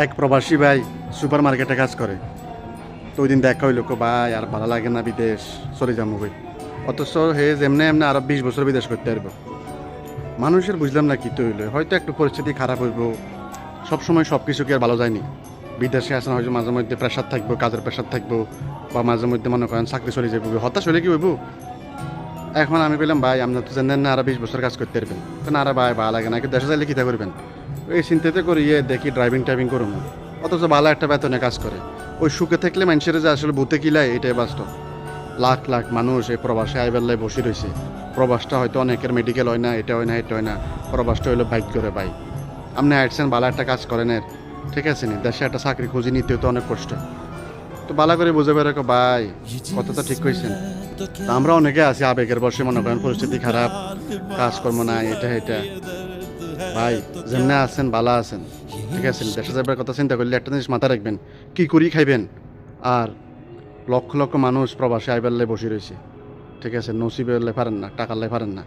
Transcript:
এক প্রবাসী ভাই সুপার মার্কেটে কাজ করে। তো ওই দিন দেখা হইল ভাই আর ভালো লাগে না, বিদেশ চলে যাবো ভাই। অথচ হে যেমনি এমনি আরো 20 বছর বিদেশ করতে পারবো। মানুষের বুঝলাম না কি তো হইলো, হয়তো একটু পরিস্থিতি খারাপ হইব, সবসময় সব কিছু কি আর ভালো যায়নি। বিদেশে আসেন হয়তো মাঝে মধ্যে প্রেশার থাকবো, কাজের প্রেশার থাকবো, বা মাঝে মধ্যে মনে করেন চাকরি চলে যাবো, হতাশ হলে কি হইব। এখন আমি বললাম ভাই আপনার তো জানেন না আরো 20 বছর কাজ করতে পারবেন, তো না আরে ভাই ভালো লাগে না, দেশে যাইলে কিতা করবেন। এই চিন্তাতে করি দেখি ড্রাইভিং টাইভিং করুন, অথচ ভালো একটা বেতনে কাজ করে। ওই সুখে থাকলে মানুষের যে আসলে ভূতে কিলায় এটাই বাস্তব। লাখ লাখ মানুষ এই প্রবাসে আইবেলায় বসে রয়েছে। প্রবাসটা হয়তো অনেকের মেডিকেল হয় না, এটা হয় না, এটা হয় না, প্রবাসটা হইলো বাইক করে ভাই। আপনি আসছেন ভালো একটা কাজ করেন এর, ঠিক আছে নি, দেশে একটা চাকরি খুঁজে নিতেও তো অনেক কষ্ট। তো ভালো করে বুঝে বেরো ভাই, কথা তো ঠিক কইছেন। তা আমরা অনেকে আছি আবেগের বসে, মনে করেন পরিস্থিতি খারাপ, কাজকর্ম নাই, এটা এটা। ভাই যেমনি আছেন ভালো আছেন, ঠিক আছে, দেশে যাবার কথা চিন্তা করলে একটা জিনিস মাথায় রাখবেন, কি করি খাইবেন। আর লক্ষ লক্ষ মানুষ প্রবাসে আইবারলে বসে রয়েছে, ঠিক আছে, নসিবে পারেন না, টাকার লাই পারেন না।